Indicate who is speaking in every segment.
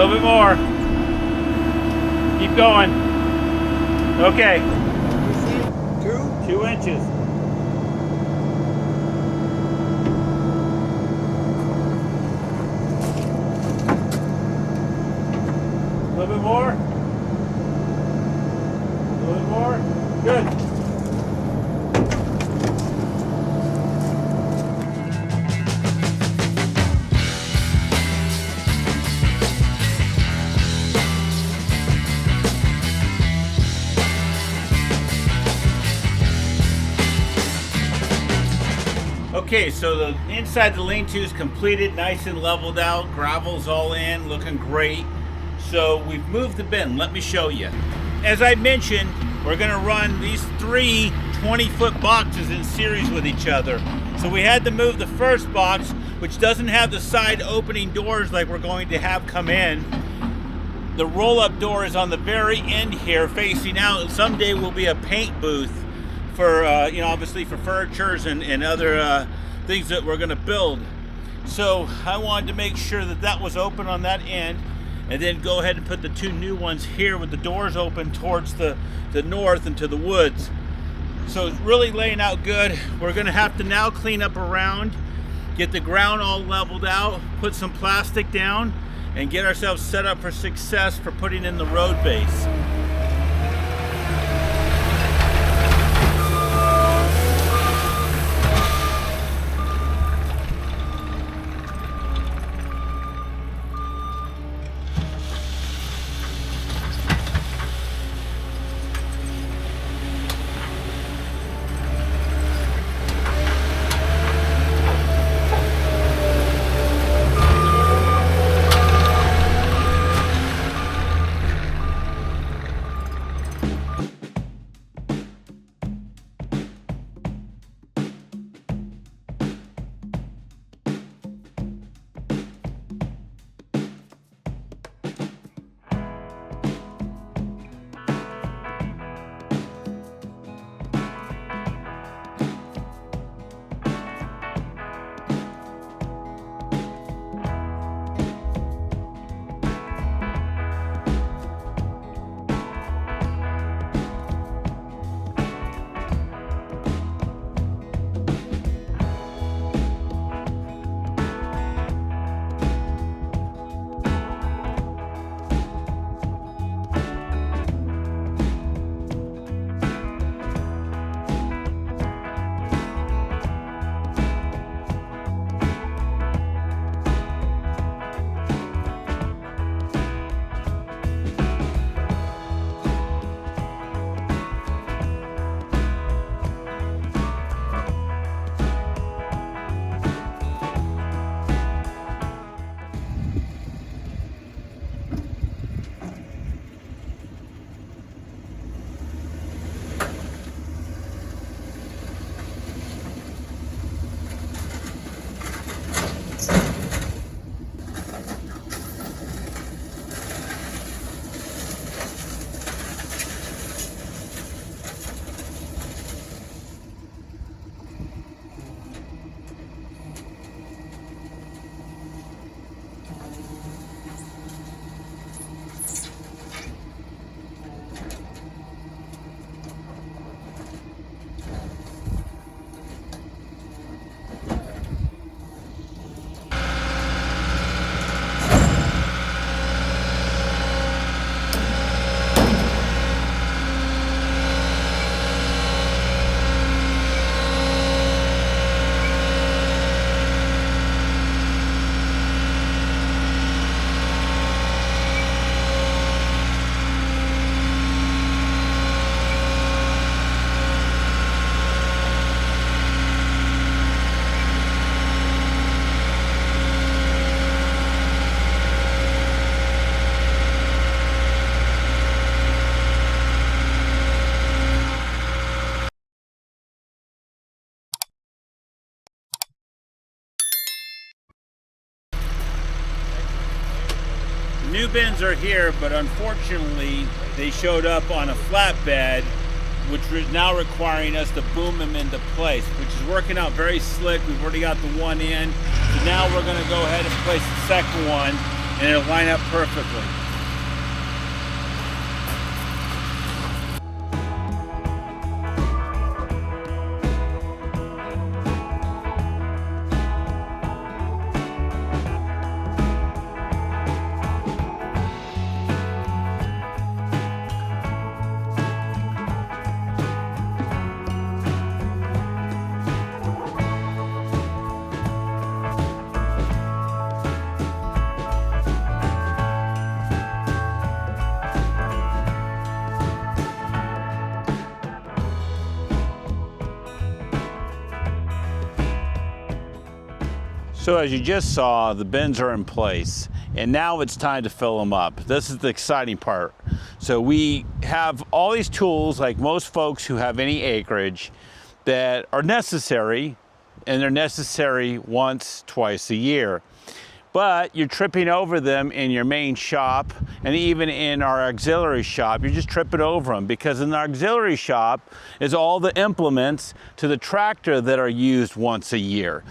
Speaker 1: little bit more. Keep going. Okay. 2 inches. A little bit more. A little bit more. Good. Okay, so the inside the lean-to is completed, nice and leveled out. Gravel's all in, looking great. So we've moved the bin. Let me show you. As I mentioned, we're gonna run these 3 20-foot boxes in series with each other. So we had to move the first box, which doesn't have the side opening doors like we're going to have come in. The roll-up door is on the very end here, facing out. Someday will be a paint booth for, obviously for furnitures and other things that we're gonna build. So I wanted to make sure that that was open on that end, and then go ahead and put the 2 new ones here with the doors open towards the north and to the woods. So it's really laying out good. We're gonna have to now clean up around, get the ground all leveled out, put some plastic down, and get ourselves set up for success for putting in the road base. New bins are here, but unfortunately they showed up on a flatbed, which is now requiring us to boom them into place, which is working out very slick. We've already got the one in, so now we're going to go ahead and place the second one and it'll line up perfectly. So as you just saw, the bins are in place, and now it's time to fill them up. This is the exciting part. So we have all these tools, like most folks who have any acreage, that are necessary, and they're necessary once, twice a year. But you're tripping over them in your main shop, and even in our auxiliary shop, you're just tripping over them, because in the auxiliary shop is all the implements to the tractor that are used once a year.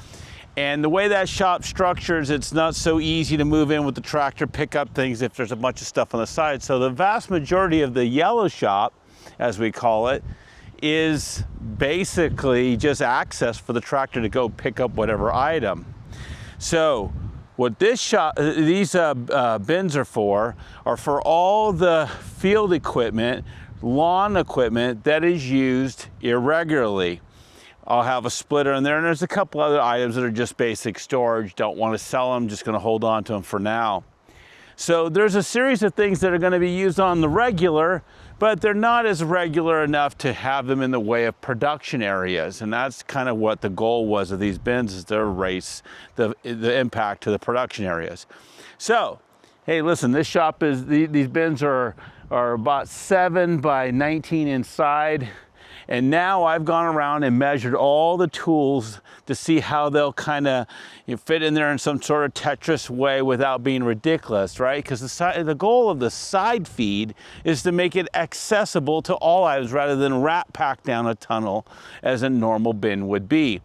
Speaker 1: And the way that shop structures, it's not so easy to move in with the tractor, pick up things if there's a bunch of stuff on the side. So the vast majority of the yellow shop, as we call it, is basically just access for the tractor to go pick up whatever item. So what these bins are for all the field equipment, lawn equipment that is used irregularly. I'll have a splitter in there, and there's a couple other items that are just basic storage. Don't want to sell them, just going to hold on to them for now. So there's a series of things that are going to be used on the regular, but they're not as regular enough to have them in the way of production areas. And that's kind of what the goal was of these bins, is to erase the impact to the production areas. So, hey, listen, this shop is, these bins are about 7 by 19 inside. And now I've gone around and measured all the tools to see how they'll kind of fit in there in some sort of Tetris way without being ridiculous, right? Because the goal of the side feed is to make it accessible to all items rather than rat pack down a tunnel as a normal bin would be.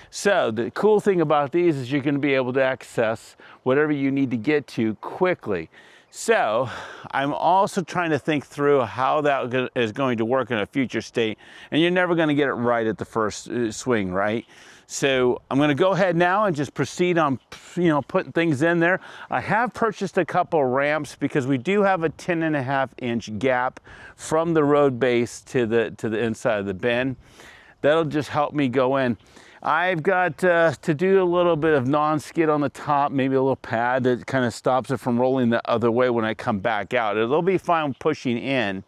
Speaker 1: So the cool thing about these is you're going to be able to access whatever you need to get to quickly. So I'm also trying to think through how that is going to work in a future state, and you're never going to get it right at the first swing, right? So I'm going to go ahead now and just proceed on, putting things in there. I have purchased a couple ramps because we do have a 10.5-inch gap from the road base to the inside of the bin. That'll just help me go in. I've got to do a little bit of non-skid on the top, maybe a little pad that kind of stops it from rolling the other way when I come back out. It'll be fine pushing in,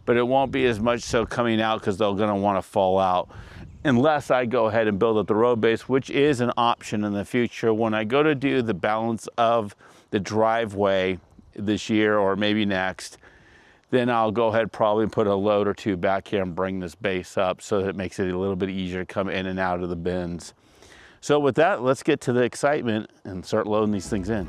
Speaker 1: but it won't be as much so coming out because they're going to want to fall out unless I go ahead and build up the road base, which is an option in the future. When I go to do the balance of the driveway this year or maybe next, then I'll go ahead probably and put a load or two back here and bring this base up so that it makes it a little bit easier to come in and out of the bins. So with that, let's get to the excitement and start loading these things in.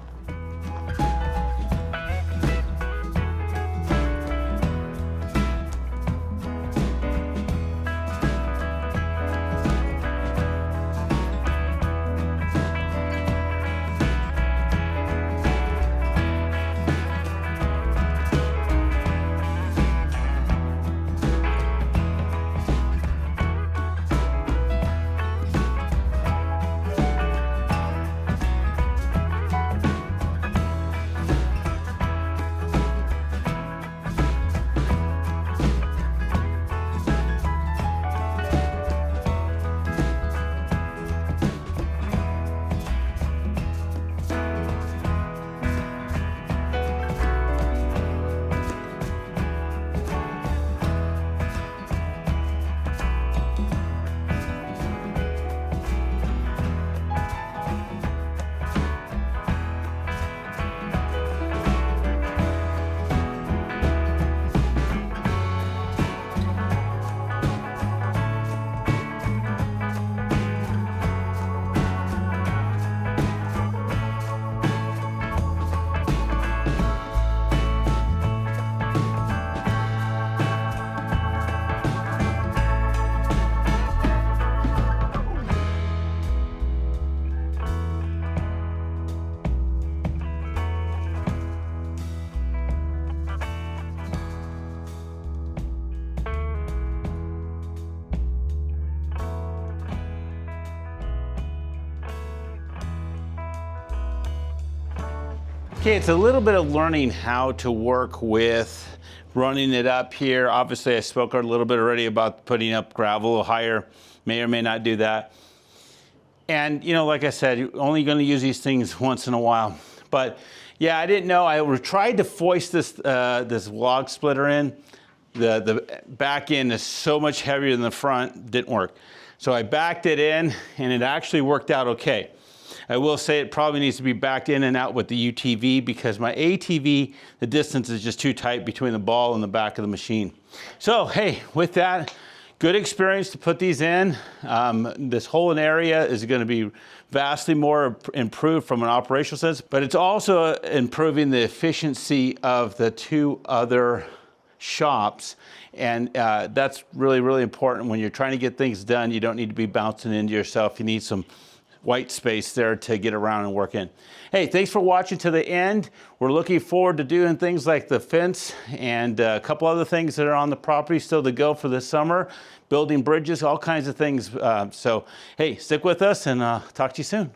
Speaker 1: Okay, it's a little bit of learning how to work with running it up here. Obviously, I spoke a little bit already about putting up gravel higher. May or may not do that. And, you know, like I said, you're only going to use these things once in a while. But, yeah, I didn't know. I tried to foist this, this log splitter in. The back end is so much heavier than the front, didn't work. So I backed it in, and it actually worked out okay. I will say it probably needs to be backed in and out with the UTV because my ATV, the distance is just too tight between the ball and the back of the machine. So, hey, with that, good experience to put these in. This whole area is going to be vastly more improved from an operational sense, but it's also improving the efficiency of the two other shops. And that's really, really important. When you're trying to get things done, you don't need to be bouncing into yourself. You need some white space there to get around and work in. Hey, thanks for watching to the end. We're looking forward to doing things like the fence and a couple other things that are on the property still to go for this summer, building bridges, all kinds of things. So, hey, stick with us and talk to you soon.